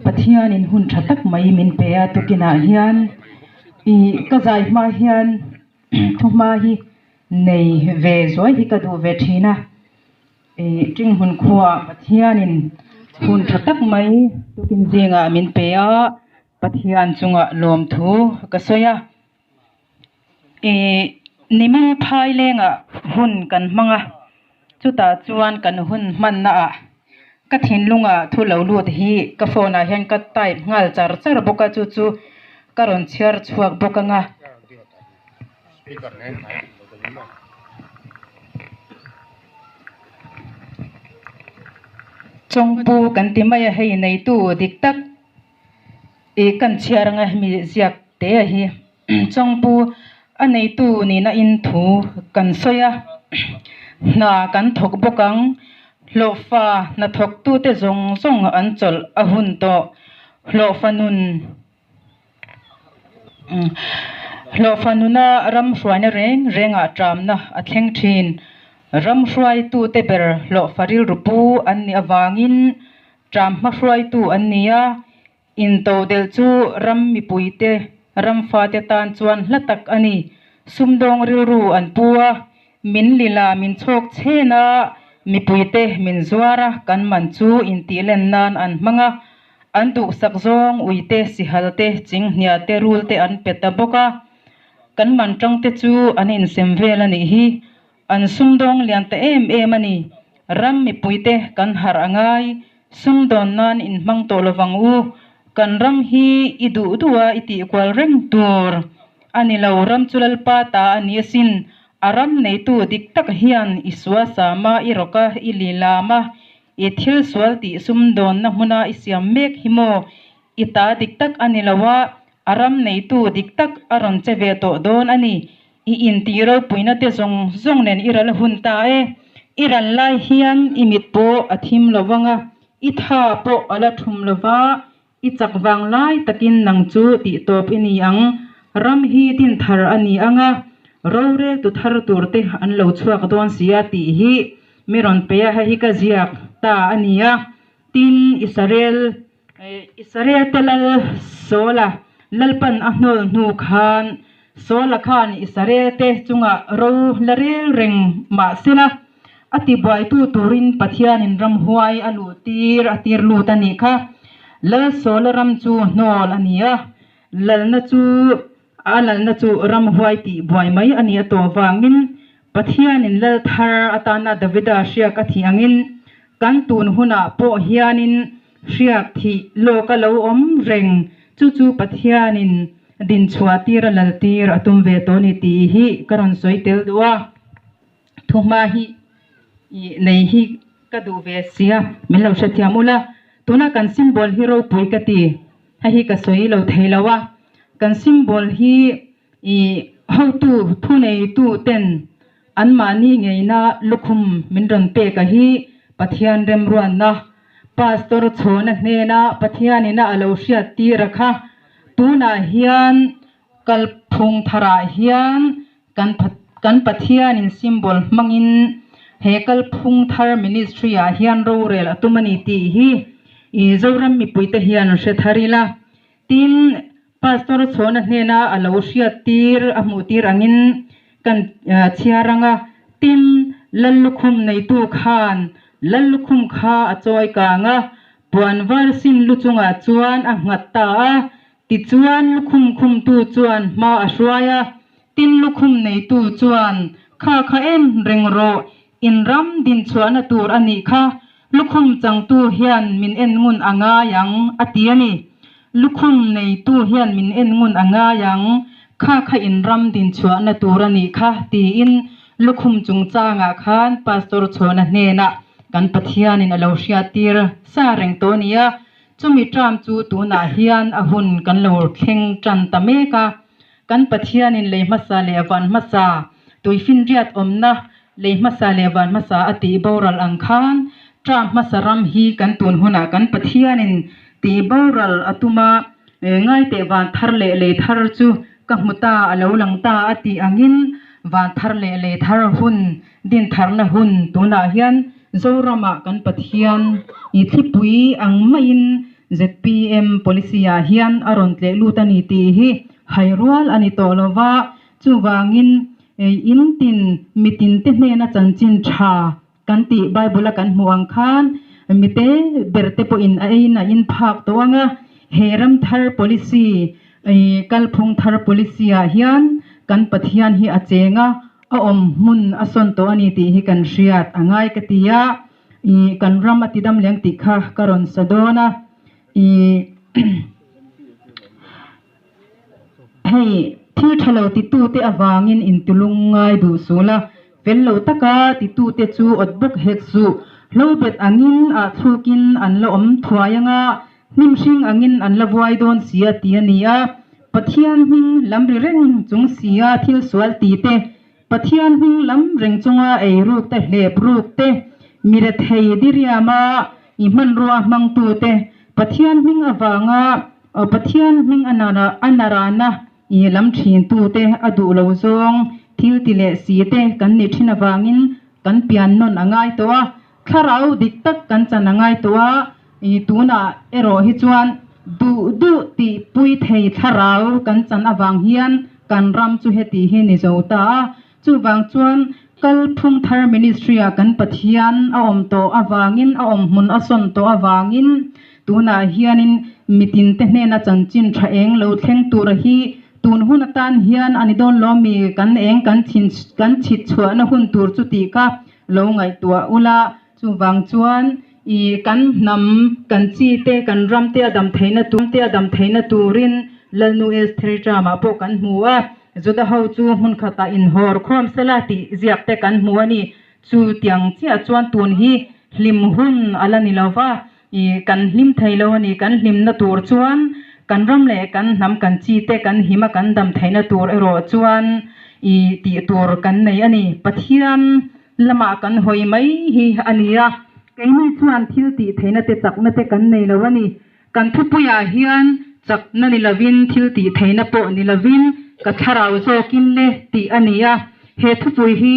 pathian in hun thatak mai min pe a tukina hian I ka zai ma hian thuma hi nei ve zoi hi ka du ve thina ting hun khuwa pathian in hun thatak mai tukin zinga min pe a pathian chunga lom thu ka soya nima phai lenga hun kan manga chuta chuan kan hun man na a ka thin lunga thu lo lut hi ka phone a hian ka type ngal char char boka chu chu karon chiar chuak boka nga chongpu kan timaya hei nei tu diktak kan chiar nga mi ziak te a hi chongpu anei tu ni na in thu kan soya na kan thok bokang lofa na thok tu te zong zong an chol a hun to lofa nuna ram hruaina renga tramna a thleng thin ram hruai tu te ber lofa ril rupu an ni awangin tram ma hruai tu an nia in to del chu ram mi puite ram fa te tan chuan hlatak ani sumdong ril ru an puwa min lila min chok chena mi puite min zuara kan man chu in ti len nan an manga an du sak zong uite si halte ching hnia te rul te an peta boka kan man tang te chu an in sem vel ani hi an sumdong lian te em ani ram mi puite kan har angai sumdon nan in mang to lawang u kan ram hi idu duwa iti kwal reng tur ani lo ram chulal pa ta ani sin aram nei tu dik tak hian iswa sama iroka ililama ithil swal ti sumdon na huna isiam mek himo ita dik tak ani lawa aram nei tu dik tak aron cheve to don ani I in tiro puina te zong nen iral hun ta iral lai hian imit po athim lawanga I tha po ala thum lawa I chak wang lai takin nang chu ti top ini ang ram hi tin thar ani anga rore tu thar turte an lo chuak don sia ti hi miron pe ha hi ka ziak ta ania tin Israel telal sola lalpan ahnol nu khan sola khan Israel te chunga ro larel reng ma sila ati boy tu turin pathian in ram huai alu atir lu tani kha lal sola ram chu nol ania lal na chu ram huai ti boy mai ania to wangin pathian in lal thar atana davida shia ka thiangin kan tun huna po hianin riak thi loka lo om reng chu pathianin din chhuatira laltir atum ve to ni ti hi karon soitel duwa thuma hi nei hi ka du ve sia milo sathiamula tuna kan symbol hero puikati ha hi ka soi lo theilawa kan symbol hi how to thunei tu ten an mani ngeina lukhum minron pe ka hi pathian rem ruan na pastor chhona hnena pathianina alo hriat ti rakha tuna hian kalphung thara hian kan pathianin symbol mangin he kalphung thar ministry a hian ro rel atumani ti hi zoram mi puite hian hre tharila tin pastor chhona hnena alo hriat tir amutir angin kan chiaranga tin lallukhum nei tu khan lallukhum kha achoi kanga puanwar sin luchunga chuan a ngatta a ti chuan lukhum tu chuan ma ashwaya tin lukhum nei tu chuan kha em rengro inram din chuana tur ani kha lukhum changtu hian min en ngun anga yang atiani lukhum nei tu hian min en ngun anga yang kha inram din chuana tur ani kha ti in lukhum chungchanga khan pastor chhona hnena kan pathianin alo hriatir sa reng to nia chumi tram chu tuna hian a hun kan lo thleng tran ta meka kan pathianin leihmasa le awan masa tuifin riat omna leihmasa le awan masa ati boral angkhan tram masaram hi kan tun huna kan pathianin ti boral atuma ngai te wan thar le thar chu ka muta alo langta ati angin wan thar le thar hun din thar na hun tuna hian zorama kan pathian I thipui ang main ZPM policia hian aron tle lutani ti hi hairual ani tolova chuwangin in tin mitin te hne na chanchin tha kan ti bible kan muang khan mite berte po in aina in phak towanga heram thar policy kalphung thar policia hian kan pathian hi achenga a om mun ason to ani ti hi kan riat angai katia kan ram atidam leng ti kha karon sadona hey thil thalo ti tu te awangin in tulungai du sula vello taka ti tu te chu otbuk hek su lobet angin a thukin an lo om thuayanga nimhring angin an la vuai don sia ti ania pathian hing lamri reng chung sia thil sual ti te pathian hing lam reng chunga ei ruk te hlep ruk te mire thei diriama I man ruwa mang tu te pathian hing awanga pathian hing anarana I lam thin tu te adu lo zong thil ti le si te kan ni thina wangin kan pian non angai towa kharau dik tak kan chan angai towa I tuna ero hi chuan du ti pui thei tharau kan chan awang hian kan ram chu heti hi ni zota chu wang chuan kalphung thar ministry a kan pathian a om to awangin a om mun ason to awangin tuna hianin mitin te hne na chanchin tha eng lo thleng tur hi tun hun atan hian ani don lo mi kan eng kan chit chhuah na hun tur chu ti ka lo ngai tua ula chu wang chuan I kan nam kan chi te kan ram te adam theina turin lalnu es thri drama po kan hmuwa zoda ho chu hun khata in hor khom salati ziak te kan hmuani chu tiang chia chuan tun hi hlim hun alani lova I kan hlim thailo ani kan hlim na tur chuan kan ram le kan nam kan chi te kan hima kan dam theina tur ero chuan I ti tur kan nei ani pathian lama kan hoi mai hi ania kaini chuan thil ti theina te chakna te kan nei lawani kan thupuya hian chakna ni lovin thil ti theina po ni lovin ka tharau zo kin le ti ania he thupui hi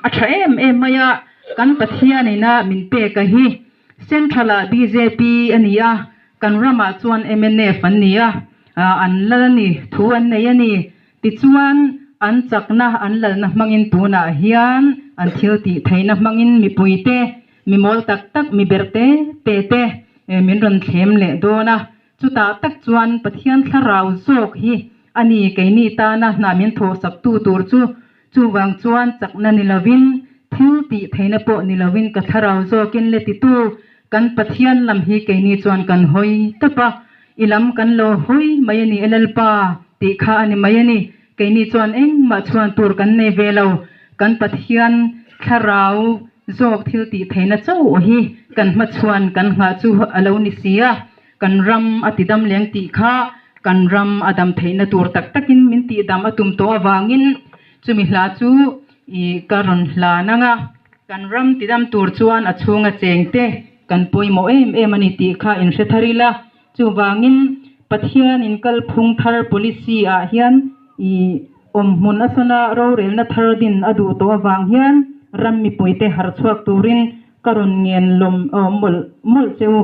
a tha em maya kan pathian ina min pe ka hi central BJP ania kan rama chuan MNF ania an lalani thu an nei ani ti chuan an chakna an lalna mangin tuna hian an thil ti theina mangin mi puite mi mol tak tak mi berte te min ron thlem le dona chuta tak chuan pathian tharau zok hi ani kaini ta na namin tho sak tu tur chu wang chuan chakna ni lovin thil ti theina po ni lovin ka tharau zokin le ti tu kan pathian lam hi kaini chuan kan hoi tapa ilam kan lo hoi mayani elalpa ti kha ani mayani kaini chuan eng ma chuan tur kan nei velo kan pathian tharau zok thil ti theina chau hi kan ma chuan kan nga chu alo ni sia kan ram atidam leng ti kha kan ram adam theina tur tak takin min ti dam atum to awangin chumi hla chu I karon hla nanga kan ram tidam tur chuan a chunga chengte kan poimo em ani ti kha in retharila chu wangin pathian in kalphung thar policy a hian I om mun asona ro rel na thar din adu to awang hian ram mi poite har chuak turin karon ngen lom mol cheu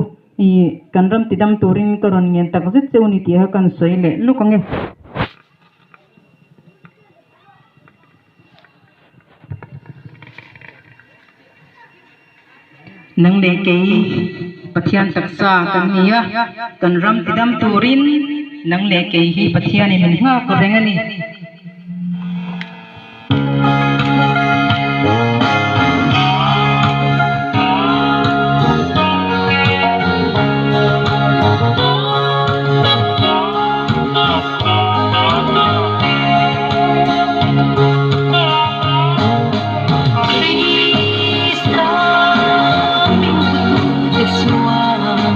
I kan ram tidam turin karon ngen tak zet cheu ni ti ha kan soile lukange nang le ke pathian taksa kan nia kan ram tidam turin nang le ke hi pathian ni min ha ko rengani Hãy subscribe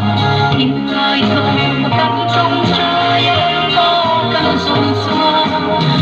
cho kênh Ghiền Mì Gõ để không bỏ lỡ những video hấp dẫn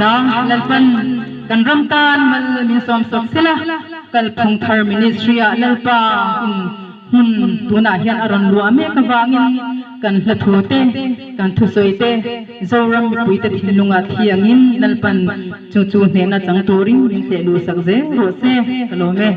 na lalpan kan ramtan mal min som sok sila kalphung thar ministry a lalpa hun tuna hian aron lu ame ka wangin kan hlathu te kan thu soi te zoram mi puite thilunga thiangin lalpan chu chu hne na chang turin min te lu sak je ro se kalome